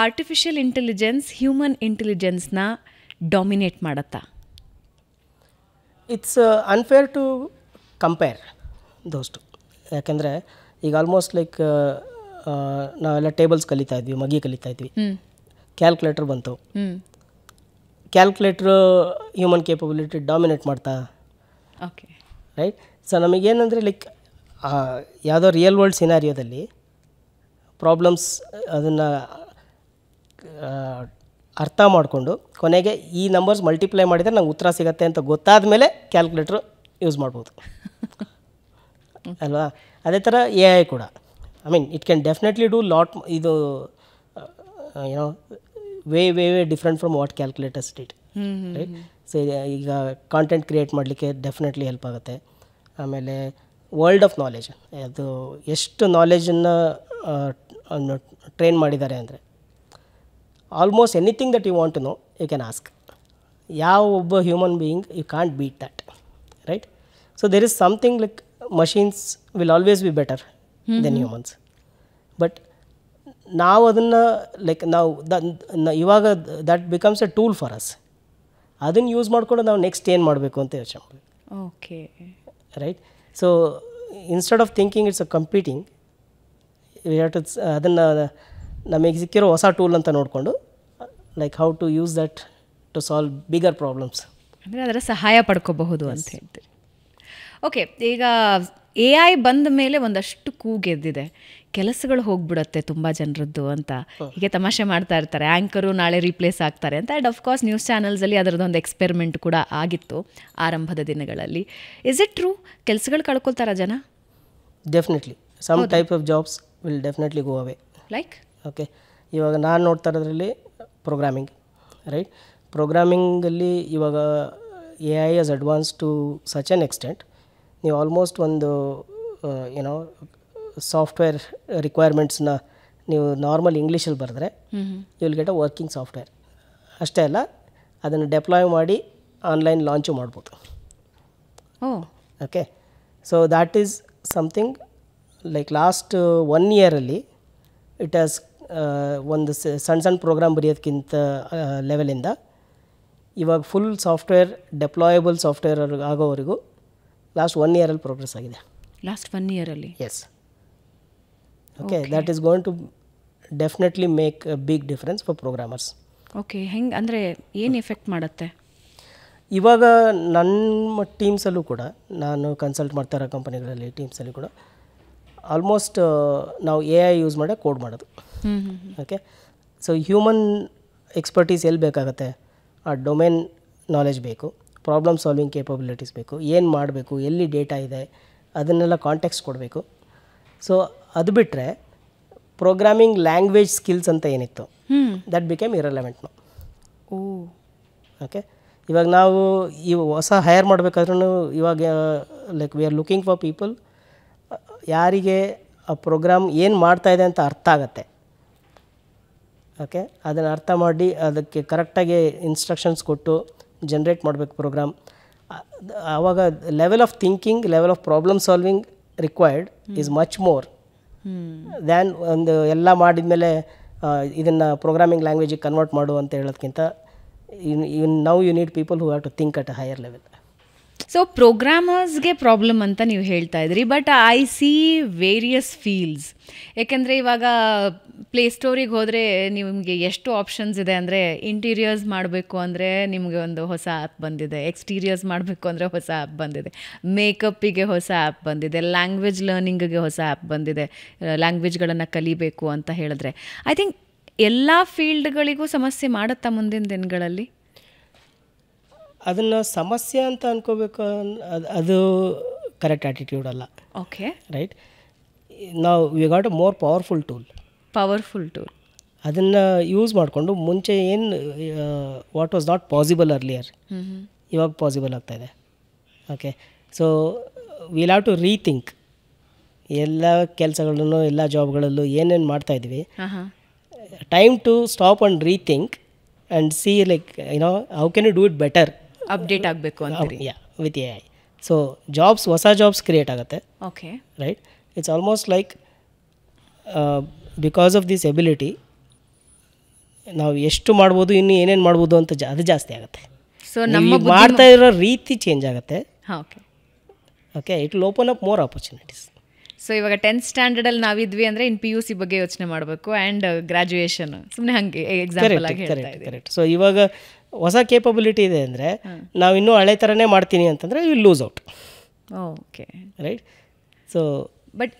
Artificial intelligence human ಇಂಟೆಲಿಜೆನ್ಸ್ನ dominate ಮಾಡತ್ತಾ? It's unfair to compare those two. ಯಾಕೆಂದರೆ ಈಗ ಆಲ್ಮೋಸ್ಟ್ ಲೈಕ್ ನಾವೆಲ್ಲ ಟೇಬಲ್ಸ್ ಕಲಿತಾ ಇದ್ವಿ, ಮಗಿ ಕಲಿತಾ ಇದ್ವಿ, ಕ್ಯಾಲ್ಕುಲೇಟರ್ ಬಂತು. ಕ್ಯಾಲ್ಕುಲೇಟ್ರು ಹ್ಯೂಮನ್ ಕೇಪಬಿಲಿಟಿ ಡಾಮಿನೇಟ್ ಮಾಡ್ತಾ? Okay, right. ಸೊ ನಮಗೇನಂದರೆ ಲೈಕ್ ಯಾವುದೋ ರಿಯಲ್ ವರ್ಲ್ಡ್ ಸಿನಾರಿಯೋದಲ್ಲಿ ಪ್ರಾಬ್ಲಮ್ಸ್ ಅದನ್ನು ಅರ್ಥ ಮಾಡಿಕೊಂಡು ಕೊನೆಗೆ ಈ ನಂಬರ್ಸ್ ಮಲ್ಟಿಪ್ಲೈ ಮಾಡಿದರೆ ನಂಗೆ ಉತ್ತರ ಸಿಗುತ್ತೆ ಅಂತ ಗೊತ್ತಾದ ಮೇಲೆ ಕ್ಯಾಲ್ಕುಲೇಟ್ರ್ ಯೂಸ್ ಮಾಡ್ಬೋದು ಅಲ್ವಾ? ಅದೇ ಥರ ಎ ಐ ಕೂಡ, I mean it can definitely do lot. ಇದು you know way different from what calculators did, right? So ಈಗ ಕಾಂಟೆಂಟ್ ಕ್ರಿಯೇಟ್ ಮಾಡಲಿಕ್ಕೆ ಡೆಫಿನೆಟ್ಲಿ ಹೆಲ್ಪ್ ಆಗುತ್ತೆ. ಆಮೇಲೆ ವರ್ಲ್ಡ್ ಆಫ್ ನಾಲೆಜ್, ಅದು ಎಷ್ಟು ನಾಲೆಜನ್ನು ಟ್ರೈನ್ ಮಾಡಿದ್ದಾರೆ ಅಂದರೆ almost anything that you want to know you can ask. ಯಾವ ಒಬ್ಬ human being you can't beat that, right? So there is something like machines will always be better than humans. But ನಾವು ಅದನ್ನು like ನಾವು ಇವಾಗ that becomes a tool for us. ಅದನ್ನು use ಮಾಡಿಕೊಂಡು ನಾವು next ಏನು ಮಾಡಬೇಕು ಅಂತ ಯೋಚನೆ ಮಾಡಬೇಕು. Okay, right? So instead of thinking it's a competing, ಅದನ್ನು ನಮಗೆ ಸಿಕ್ಕಿರೋ ಹೊಸ ಟೂಲ್ ಅಂತ ನೋಡಿಕೊಂಡು like how to use that to solve bigger problems, ಅಂದರೆ ಅದರ ಸಹಾಯ ಪಡ್ಕೋಬಹುದು ಅಂತ ಹೇಳ್ತೀರಿ. ಓಕೆ, ಈಗ ಎ ಐ ಬಂದ ಮೇಲೆ ಒಂದಷ್ಟು ಕೂಗೆದ್ದಿದೆ, ಕೆಲಸಗಳು ಹೋಗ್ಬಿಡತ್ತೆ ತುಂಬ ಜನರದ್ದು ಅಂತ ಹೀಗೆ ತಮಾಷೆ ಮಾಡ್ತಾ ಇರ್ತಾರೆ. ಆ್ಯಂಕರು ನಾಳೆ ರೀಪ್ಲೇಸ್ ಆಗ್ತಾರೆ ಅಂತ. ಆ್ಯಂಡ್ ಅಫ್ಕೋರ್ಸ್ ನ್ಯೂಸ್ ಚಾನಲ್ಸಲ್ಲಿ ಅದರದ್ದೊಂದು ಎಕ್ಸ್ಪೆರಿಮೆಂಟ್ ಕೂಡ ಆಗಿತ್ತು ಆರಂಭದ ದಿನಗಳಲ್ಲಿ. Is it true? ಕೆಲಸಗಳು ಕಳ್ಕೊಳ್ತಾರ ಜನ? Definitely some type of jobs will definitely go away. Like okay, ಇವಾಗ ನಾನು ನೋಡ್ತಾ ಇರೋದ್ರಲ್ಲಿ ಪ್ರೋಗ್ರಾಮಿಂಗ್, ರೈಟ್? ಪ್ರೋಗ್ರಾಮಿಂಗಲ್ಲಿ ಇವಾಗ A I has advance to such an extent. ನೀವು ಆಲ್ಮೋಸ್ಟ್ ಒಂದು ಏನೋ ಸಾಫ್ಟ್ವೇರ್ ರಿಕ್ವೈರ್ಮೆಂಟ್ಸ್ನ ನೀವು ನಾರ್ಮಲ್ ಇಂಗ್ಲೀಷಲ್ಲಿ ಬರೆದ್ರೆ you will get a working software. ಅಷ್ಟೇ ಅಲ್ಲ, ಅದನ್ನು ಡೆಪ್ಲಾಯ್ ಮಾಡಿ ಆನ್ಲೈನ್ ಲಾಂಚು ಮಾಡ್ಬೋದು. Okay, so that is something like last 1 ಇಯರಲ್ಲಿ ಇಟ್ ಹ್ಯಾಸ್ ಒಂದು ಸಣ್ಣ ಪ್ರೋಗ್ರಾಮ್ ಬರೆಯೋದಕ್ಕಿಂತ ಲೆವೆಲಿಂದ ಇವಾಗ ಫುಲ್ ಸಾಫ್ಟ್ವೇರ್ ಡೆಪ್ಲಾಯಬಲ್ ಸಾಫ್ಟ್ವೇರ್ ಆಗೋವರೆಗೂ ಲಾಸ್ಟ್ 1 ಇಯರಲ್ಲಿ ಪ್ರೋಗ್ರೆಸ್ ಆಗಿದೆ. ಲಾಸ್ಟ್ 1 ಇಯರಲ್ಲಿ? Yes. Okay, that is going to definitely make a big difference for programmers. Okay, ಹೆಂಗೆ ಅಂದರೆ ಏನು ಎಫೆಕ್ಟ್ ಮಾಡುತ್ತೆ? ಇವಾಗ ನನ್ನ ಟೀಮ್ಸಲ್ಲೂ ಕೂಡ, ನಾನು ಕನ್ಸಲ್ಟ್ ಮಾಡ್ತಾ ಇರೋ ಕಂಪನಿಗಳಲ್ಲಿ ಟೀಮ್ಸಲ್ಲಿ ಕೂಡ ಆಲ್ಮೋಸ್ಟ್ ನಾವು ಎ ಐ ಯೂಸ್ ಮಾಡಿ ಕೋಡ್ ಮಾಡೋದು. ಓಕೆ, ಸೊ ಹ್ಯೂಮನ್ ಎಕ್ಸ್ಪರ್ಟೀಸ್ ಎಲ್ಲಿ ಬೇಕಾಗುತ್ತೆ? ಆ ಡೊಮೇನ್ ನಾಲೆಜ್ ಬೇಕು, ಪ್ರಾಬ್ಲಮ್ ಸಾಲ್ವಿಂಗ್ ಕೇಪಬಿಲಿಟೀಸ್ ಬೇಕು, ಏನು ಮಾಡಬೇಕು, ಎಲ್ಲಿ ಡೇಟಾ ಇದೆ ಅದನ್ನೆಲ್ಲ ಕಾಂಟೆಕ್ಸ್ಟ್ ಕೊಡಬೇಕು. ಸೊ ಅದು ಬಿಟ್ಟರೆ ಪ್ರೋಗ್ರಾಮಿಂಗ್ ಲ್ಯಾಂಗ್ವೇಜ್ ಸ್ಕಿಲ್ಸ್ ಅಂತ ಏನಿತ್ತು that became irrelevant now. Okay, ಇವಾಗ ನಾವು ಈ ಹೊಸ ಹೈರ್ ಮಾಡಬೇಕಾದ್ರೂ ಇವಾಗ like we are looking for people ಯಾರಿಗೆ ಆ ಪ್ರೋಗ್ರಾಮ್ ಏನು ಮಾಡ್ತಾಯಿದೆ ಅಂತ ಅರ್ಥ ಆಗತ್ತೆ. ಓಕೆ, ಅದನ್ನು ಅರ್ಥ ಮಾಡಿ ಅದಕ್ಕೆ ಕರೆಕ್ಟಾಗಿ ಇನ್ಸ್ಟ್ರಕ್ಷನ್ಸ್ ಕೊಟ್ಟು ಜನ್ರೇಟ್ ಮಾಡಬೇಕು ಪ್ರೋಗ್ರಾಮ್. ಆವಾಗ level of thinking, level of problem solving required is much more than ಒಂದು ಎಲ್ಲ ಮಾಡಿದ್ಮೇಲೆ ಇದನ್ನು ಪ್ರೋಗ್ರಾಮಿಂಗ್ ಲ್ಯಾಂಗ್ವೇಜಿಗೆ ಕನ್ವರ್ಟ್ ಮಾಡು ಅಂತ ಹೇಳೋದಕ್ಕಿಂತ now you need people who have to think at a higher level. So ಪ್ರೋಗ್ರಾಮರ್ಸ್ಗೆ ಪ್ರಾಬ್ಲಮ್ ಅಂತ ನೀವು ಹೇಳ್ತಾ ಇದ್ರಿ, but I see various fields. ಯಾಕೆಂದರೆ ಇವಾಗ ಪ್ಲೇಸ್ಟೋರಿಗೆ ಹೋದರೆ ನಿಮಗೆ ಎಷ್ಟು ಆಪ್ಷನ್ಸ್ ಇದೆ ಅಂದರೆ, ಇಂಟೀರಿಯರ್ಸ್ ಮಾಡಬೇಕು ಅಂದರೆ ನಿಮಗೆ ಒಂದು ಹೊಸ ಆ್ಯಪ್ ಬಂದಿದೆ, ಎಕ್ಸ್ಟೀರಿಯರ್ಸ್ ಮಾಡಬೇಕು ಅಂದರೆ ಹೊಸ ಆ್ಯಪ್ ಬಂದಿದೆ, ಮೇಕಪ್ಪಿಗೆ ಹೊಸ ಆ್ಯಪ್ ಬಂದಿದೆ, ಲ್ಯಾಂಗ್ವೇಜ್ ಲರ್ನಿಂಗಿಗೆ ಹೊಸ ಆ್ಯಪ್ ಬಂದಿದೆ, ಲ್ಯಾಂಗ್ವೇಜ್ಗಳನ್ನು ಕಲಿಬೇಕು ಅಂತ ಹೇಳಿದ್ರೆ. ಐ ಥಿಂಕ್ ಎಲ್ಲ ಫೀಲ್ಡ್ಗಳಿಗೂ ಸಮಸ್ಯೆ ಮಾಡುತ್ತಾ ಮುಂದಿನ ದಿನಗಳಲ್ಲಿ? ಅದನ್ನು ಸಮಸ್ಯೆ ಅಂತ ಅನ್ಕೋಬೇಕು, ಅದು ಕರೆಕ್ಟ್ ಆ್ಯಟಿಟ್ಯೂಡ್ ಅಲ್ಲ. Okay, right? ನಾವು we got a more powerful tool. ಅದನ್ನು ಯೂಸ್ ಮಾಡಿಕೊಂಡು ಮುಂಚೆ ಏನು what was not possible earlier ಇವಾಗ ಪಾಸಿಬಲ್ ಆಗ್ತಾಯಿದೆ. Okay, so will have to rethink ಎಲ್ಲ ಕೆಲಸಗಳನ್ನು, ಎಲ್ಲ ಜಾಬ್ಗಳಲ್ಲೂ ಏನೇನು ಮಾಡ್ತಾಯಿದ್ವಿ. Time to stop and rethink and see like how can you do it better. Update ಆಗಬೇಕು ಅಂತ with A I. So jobs, ಹೊಸ ಜಾಬ್ಸ್ ಕ್ರಿಯೇಟ್ ಆಗುತ್ತೆ. Okay, right? It's almost like because of this ability ನಾವು ಎಷ್ಟು ಮಾಡ್ಬೋದು, ಇನ್ನು ಏನೇನು ಮಾಡ್ಬೋದು ಅಂತ ಅದು ಜಾಸ್ತಿ ಆಗುತ್ತೆ. ಸೊ ನಮ್ಮ ಮಾಡ್ತಾ ಇರೋ ರೀತಿ ಚೇಂಜ್ ಆಗುತ್ತೆ. ಹಾಂ, okay okay, it will open up more opportunities. So ಇವಾಗ 10th ಸ್ಟ್ಯಾಂಡರ್ಡಲ್ಲಿ ನಾವಿದ್ವಿ ಅಂದರೆ ಇನ್ನು PUC ಬಗ್ಗೆ ಯೋಚನೆ ಮಾಡಬೇಕು ಆ್ಯಂಡ್ ಗ್ರ್ಯಾಜುಯೇಷನ್ ಸುಮ್ಮನೆ ಹಾಗೆ ಎಕ್ಸಾಂಪಲ್ ಆಗಿ ಹೇಳ್ತಾ ಇದ್ದೀವಿ. ಕರೆಕ್ಟ್. ಸೊ ಇವಾಗ ಹೊಸ ಕೇಪಬಿಲಿಟಿ ಇದೆ ಅಂದರೆ ನಾವು ಇನ್ನೂ ಹಳೆ ಥರನೇ ಮಾಡ್ತೀನಿ ಅಂತಂದರೆ you lose out. Okay right. So but